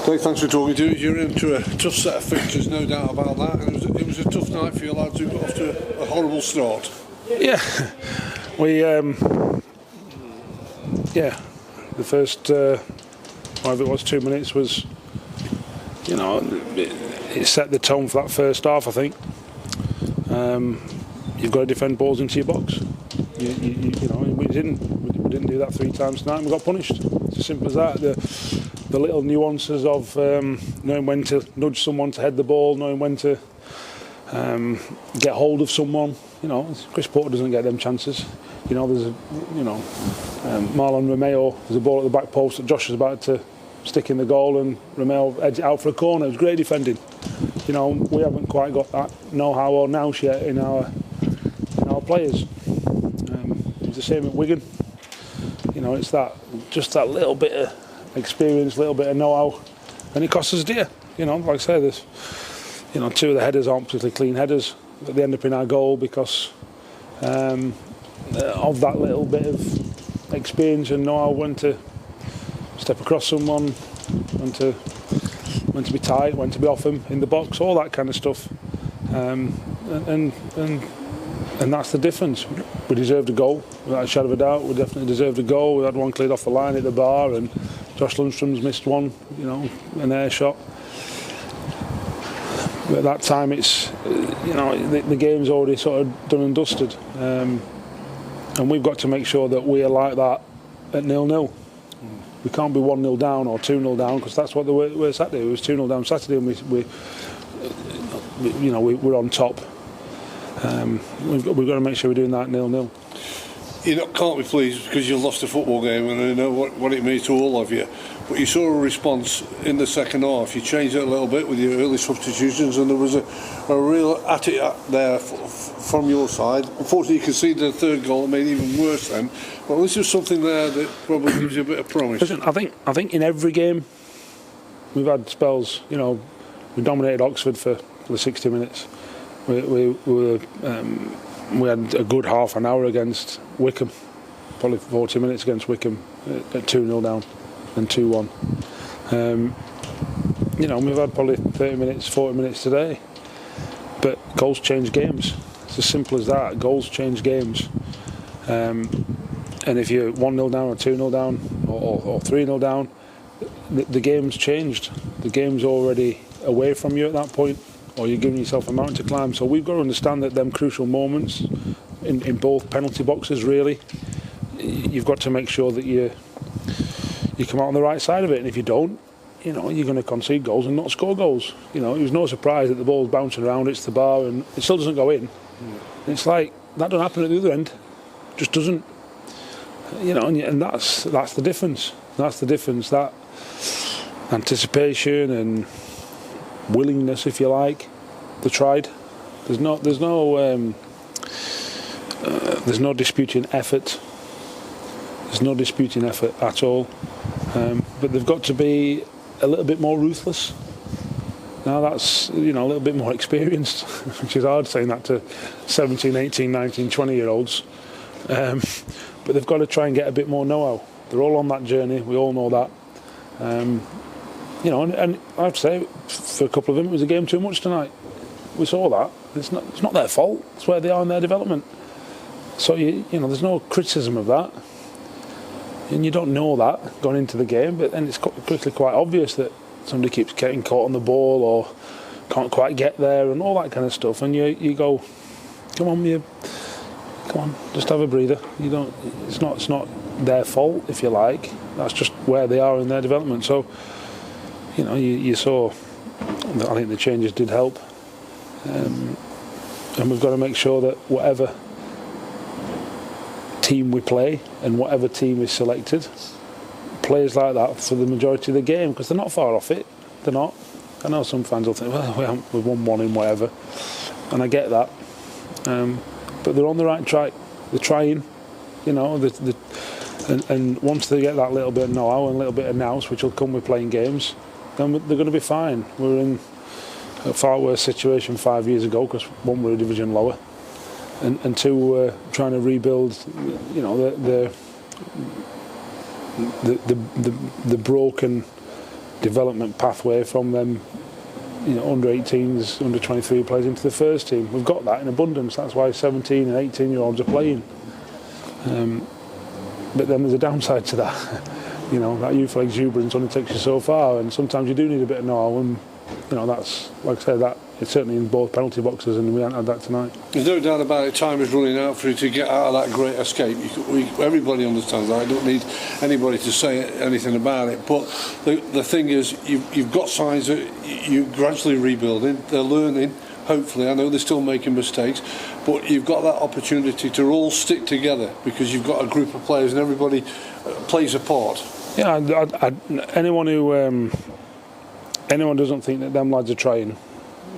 Dave, thanks for talking to us. You're into a tough set of fixtures, no doubt about that. It was a tough night for you lads who got off to a horrible start. Yeah, the first, whatever it was, 2 minutes was, it set the tone for that first half, I think. You've got to defend balls into your box. We didn't do that 3 times tonight and we got punished. It's as simple as that. The little nuances of knowing when to nudge someone to head the ball, knowing when to get hold of someone. Chris Porter doesn't get them chances. There's Marlon Romeo, there's a ball at the back post that Josh is about to stick in the goal and Romeo edged it out for a corner. It was great defending. We haven't quite got that know-how or nous yet in our players. It was the same at Wigan. It's that little bit of experience, little bit of know-how, and it costs us dear. Like I say, there's 2 of the headers aren't particularly clean headers, but they end up in our goal because of that little bit of experience and know-how when to step across someone, when to be tight, when to be off him in the box, all that kind of stuff. And that's the difference. We deserved a goal, without a shadow of a doubt. We definitely deserved a goal. We had one cleared off the line at the bar, and Josh Lundstrom's missed one, an air shot. But at that time, it's the game's already sort of done and dusted, and we've got to make sure that we are like that at 0-0. We can't be 1-0 down or 2-0 down, because that's what they were Saturday. It was 2-0 down Saturday, and we're on top. We've got to make sure we're doing that 0-0. You can't be pleased because you lost a football game, and I know what it means to all of you. But you saw a response in the second half. You changed it a little bit with your early substitutions, and there was a real at it there from your side. Unfortunately, you conceded a third goal and made it even worse then. But at least there's something there that probably gives you a bit of promise. Listen, I think in every game we've had spells. We dominated Oxford for the 60 minutes. We had a good half an hour against Wickham, probably 40 minutes against Wickham at 2-0 down and 2-1. We've had probably 30 minutes, 40 minutes today. But goals change games. It's as simple as that. Goals change games. And if you're 1-0 down or 2-0 down or 3-0 down, the game's changed. The game's already away from you at that point, or you're giving yourself a mountain to climb. So we've got to understand that them crucial moments in both penalty boxes, really, you've got to make sure that you come out on the right side of it. And if you don't, you're going to concede goals and not score goals. It was no surprise that the ball's bouncing around, it's the bar, and it still doesn't go in. It's like, that doesn't happen at the other end. It just doesn't. And that's the difference. That's the difference. That anticipation and willingness, if you like, they tried. There's no disputing effort. There's no disputing effort at all. But they've got to be a little bit more ruthless. Now that's a little bit more experienced, which is hard saying that to 17, 18, 19, 20-year-olds. But they've got to try and get a bit more know-how. They're all on that journey. We all know that. And I have to say, for a couple of them, it was a game too much tonight. We saw that. It's not their fault. It's where they are in their development. So there's no criticism of that, and you don't know that going into the game. But then it's quickly quite obvious that somebody keeps getting caught on the ball or can't quite get there and all that kind of stuff. And you go, come on, just have a breather. It's not their fault, if you like. That's just where they are in their development. So, you saw that I think the changes did help. And we've got to make sure that whatever team we play and whatever team is selected plays like that for the majority of the game, because they're not far off it. They're not. I know some fans will think, well, we've won one in whatever, and I get that. But they're on the right track. They're trying, and once they get that little bit of know-how and a little bit of nous, which will come with playing games, then they're going to be fine. We were in a far worse situation 5 years ago, because one, were a division lower, and two, were trying to rebuild, the broken development pathway from them, under 18s, under 23 players into the first team. We've got that in abundance. That's why 17 and 18-year-olds are playing. But then there's a downside to that. That youthful exuberance only takes you so far, and sometimes you do need a bit of know. And that's, like I say, that it's certainly in both penalty boxes, and we haven't had that tonight. There's no doubt about it. Time is running out for you to get out of that great escape. Everybody understands that. I don't need anybody to say anything about it. But the thing is, you've got signs that you're gradually rebuilding. They're learning. Hopefully, I know they're still making mistakes, but you've got that opportunity to all stick together because you've got a group of players and everybody plays a part. Yeah, anyone doesn't think that them lads are trying,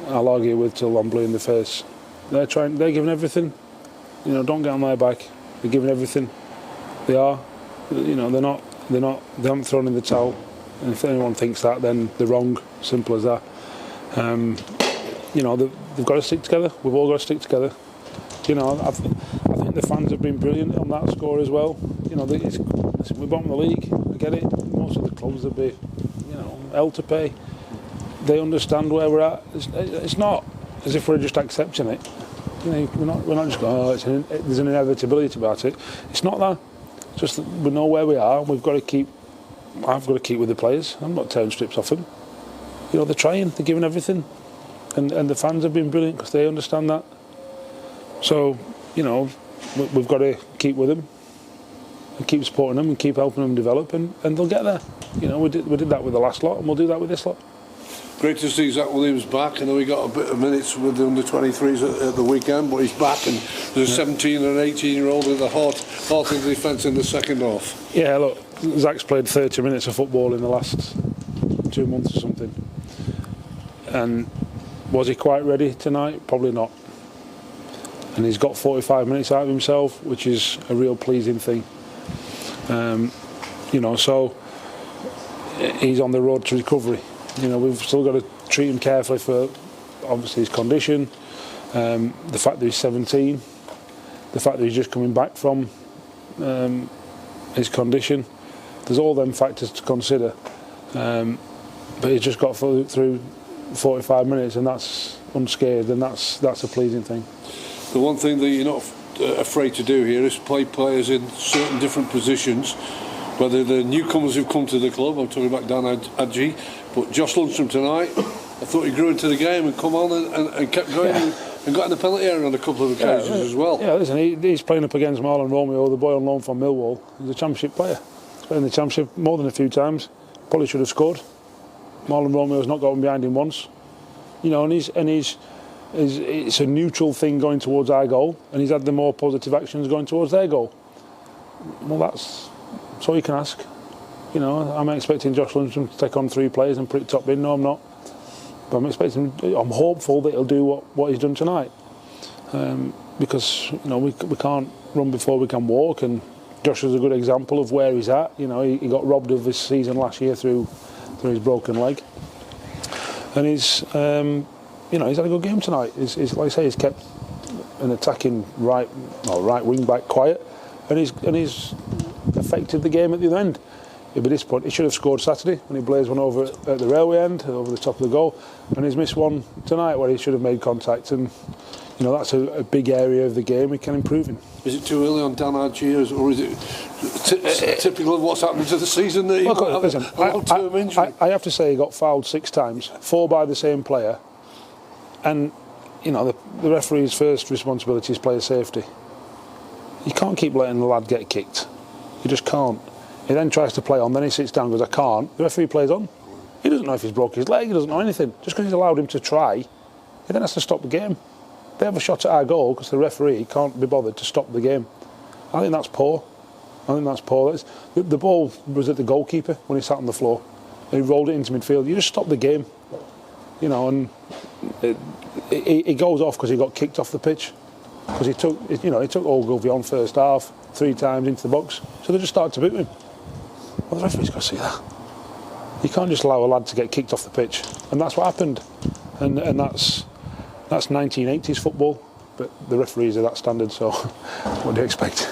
I'll argue with till I'm blue in the face. They're trying. They're giving everything. Don't get on their back. They're giving everything. They are. They're not. They haven't thrown in the towel. And if anyone thinks that, then they're wrong. Simple as that. They've got to stick together. We've all got to stick together. I think the fans have been brilliant on that score as well. We're bottom of the league. I get it. Most of the clubs will be, hell to pay. They understand where we're at. It's not as if we're just accepting it. We're not just going, there's an inevitability about it. It's not that. It's just that we know where we are, and we've got to keep. I've got to keep with the players. I'm not tearing strips off them. They're trying. They're giving everything. And the fans have been brilliant because they understand that. So, we've got to keep with them and keep supporting them and keep helping them develop, and they'll get there. We did that with the last lot, and we'll do that with this lot. Great to see Zach Williams back. I know he got a bit of minutes with the under-23s at the weekend, but he's back, and there's a 17 and an 18-year-old in the heart of the defence in the second half. Yeah, look, Zach's played 30 minutes of football in the last 2 months or something. And was he quite ready tonight? Probably not. And he's got 45 minutes out of himself, which is a real pleasing thing. So he's on the road to recovery. We've still got to treat him carefully for obviously his condition, the fact that he's 17, the fact that he's just coming back from his condition. There's all them factors to consider. But he's just got through 45 minutes, and that's unscathed, and that's a pleasing thing. The one thing that you're not afraid to do here is play players in certain different positions, whether the newcomers who've come to the club. I'm talking about Dan Adji, but Josh Lundstrom tonight, I thought he grew into the game and come on and kept going and got in the penalty area on a couple of occasions as well. Yeah, listen, he's playing up against Marlon Romeo, the boy on loan from Millwall. He's a championship player. He's played in the championship more than a few times. Probably should have scored. Marlon Romeo's not gotten behind him once. It's a neutral thing going towards our goal, and he's had the more positive actions going towards their goal. Well, that's all you can ask. I'm expecting Josh Lundstrom to take on 3 players and put it top bin. No, I'm not. But I'm hopeful that he'll do what he's done tonight. Because we can't run before we can walk, and Josh is a good example of where he's at. He got robbed of his season last year through his broken leg, and he's had a good game tonight. He's like I say, he's kept an attacking right wing back quiet, and he's affected the game at the other end. He'll be disappointed. He should have scored Saturday when he blazed one over at the railway end, over the top of the goal, and he's missed one tonight where he should have made contact. And that's a big area of the game he can improve in. Is it too early on Dan Artell, or is it typical of what's happened to the season that he might have a long-term injury? I have to say he got fouled 6 times, 4 by the same player, and the referee's first responsibility is player safety. You can't keep letting the lad get kicked. You just can't. He then tries to play on, then he sits down and goes, I can't. The referee plays on. He doesn't know if he's broke his leg, he doesn't know anything. Just because he's allowed him to try, he then has to stop the game. They have a shot at our goal because the referee can't be bothered to stop the game. I think that's poor. The ball was at the goalkeeper when he sat on the floor. And he rolled it into midfield. You just stop the game. And he goes off because he got kicked off the pitch. Because he took Ogilvy on first half 3 times into the box. So they just started to boot him. Well, the referee's got to see that. You can't just allow a lad to get kicked off the pitch. And that's what happened. And that's 1980s football. But the referees are that standard, so what do you expect?